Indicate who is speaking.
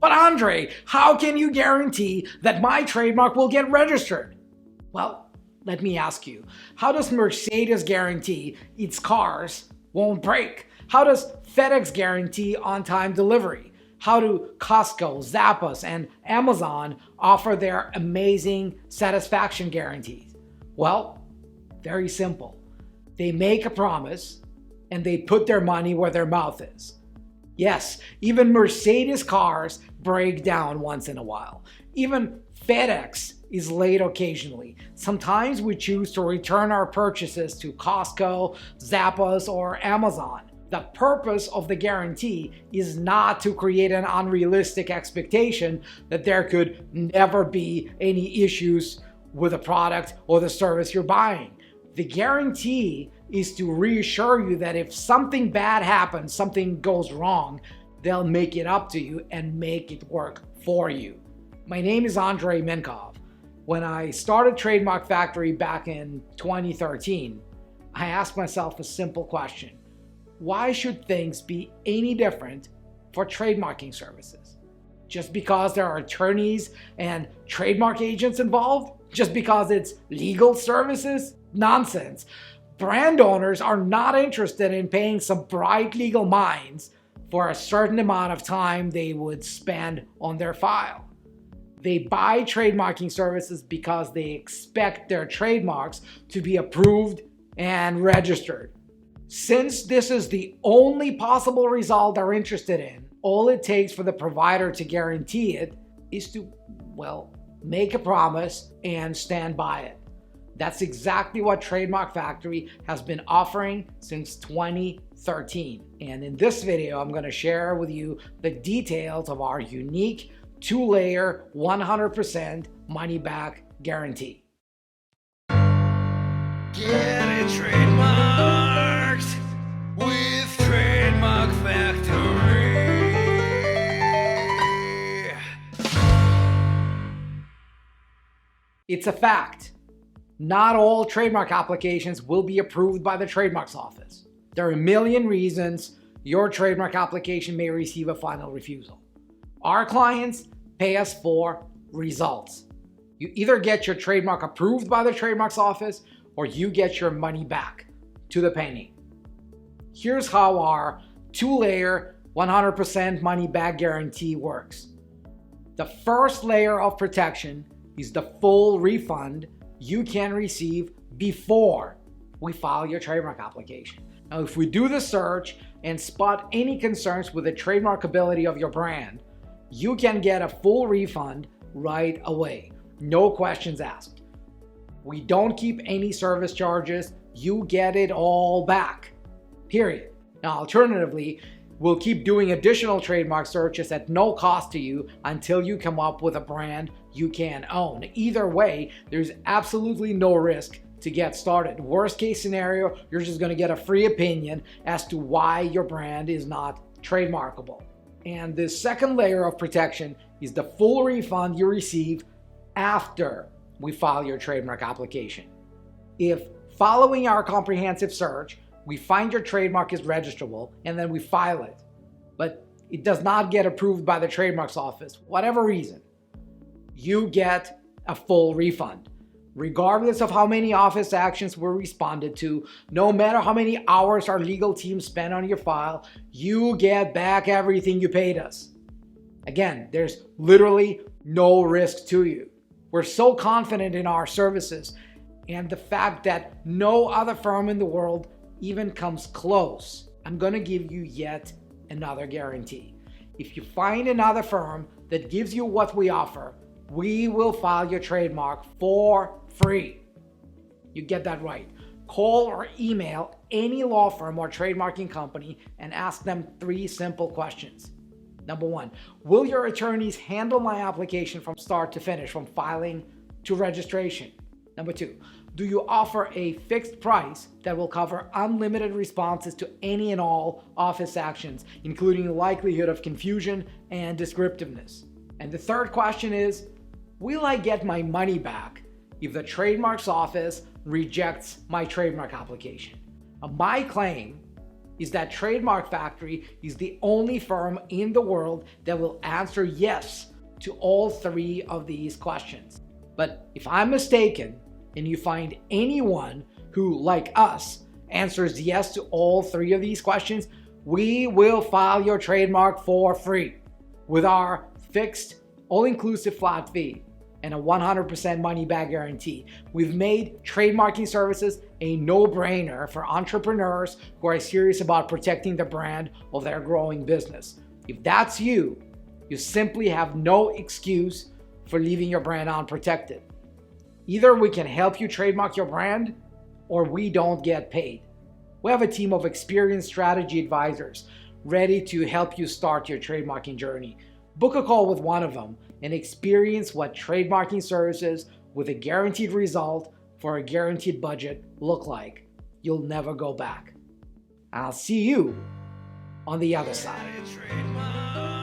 Speaker 1: But Andre, how can you guarantee that my trademark will get registered? Well, let me ask you, how does Mercedes guarantee its cars won't break? How does FedEx guarantee on-time delivery? How do Costco, Zappos, and Amazon offer their amazing satisfaction guarantees? Well, very simple. They make a promise and they put their money where their mouth is. Yes, even Mercedes cars break down once in a while. Even FedEx is late occasionally. Sometimes we choose to return our purchases to Costco, Zappos, or Amazon. The purpose of the guarantee is not to create an unrealistic expectation that there could never be any issues with the product or the service you're buying. The guarantee is to reassure you that if something bad happens, something goes wrong, they'll make it up to you and make it work for you. My name is Andre Minkov. When I started Trademark Factory back in 2013, I asked myself a simple question. Why should things be any different for trademarking services? Just because there are attorneys and trademark agents involved? Just because it's legal services? Nonsense. Brand owners are not interested in paying some bright legal minds for a certain amount of time they would spend on their file. They buy trademarking services because they expect their trademarks to be approved and registered. Since this is the only possible result they're interested in, all it takes for the provider to guarantee it is to, make a promise and stand by it. That's exactly what Trademark Factory has been offering since 2013. And in this video, I'm going to share with you the details of our unique 2-layer 100% money-back guarantee.
Speaker 2: Get it trademarked with Trademark Factory.
Speaker 1: It's a fact. Not all trademark applications will be approved by the Trademarks Office. There are a million reasons your trademark application may receive a final refusal. Our clients pay us for results. You either get your trademark approved by the Trademarks Office or you get your money back to the penny. Here's how our 2-layer 100% money back guarantee works. The first layer of protection is the full refund you can receive before we file your trademark application. Now, if we do the search and spot any concerns with the trademarkability of your brand, you can get a full refund right away. No questions asked. We don't keep any service charges. You get it all back, period. Now, alternatively, we'll keep doing additional trademark searches at no cost to you until you come up with a brand you can own. Either way, there's absolutely no risk to get started. Worst case scenario, you're just going to get a free opinion as to why your brand is not trademarkable. And the second layer of protection is the full refund you receive after we file your trademark application. If following our comprehensive search, we find your trademark is registrable and then we file it, but it does not get approved by the Trademarks Office, whatever reason, you get a full refund. Regardless of how many office actions were responded to, no matter how many hours our legal team spent on your file, you get back everything you paid us. Again, there's literally no risk to you. We're so confident in our services and the fact that no other firm in the world even comes close. I'm going to give you yet another guarantee. If you find another firm that gives you what we offer, we will file your trademark for free. You get that right. Call or email any law firm or trademarking company and ask them 3 simple questions. Number 1, will your attorneys handle my application from start to finish, from filing to registration? Number 2, do you offer a fixed price that will cover unlimited responses to any and all office actions, including the likelihood of confusion and descriptiveness? And the third question is, will I get my money back if the Trademarks Office rejects my trademark application? Now, my claim is that Trademark Factory is the only firm in the world that will answer yes to all 3 of these questions. But if I'm mistaken and you find anyone who, like us, answers yes to all 3 of these questions, we will file your trademark for free with our fixed, all-inclusive flat fee and a 100% money-back guarantee. We've made trademarking services a no-brainer for entrepreneurs who are serious about protecting the brand of their growing business. If that's you, you simply have no excuse for leaving your brand unprotected. Either we can help you trademark your brand, or we don't get paid. We have a team of experienced strategy advisors ready to help you start your trademarking journey. Book a call with one of them and experience what trademarking services with a guaranteed result for a guaranteed budget look like. You'll never go back. I'll see you on the other side.
Speaker 2: Trademark.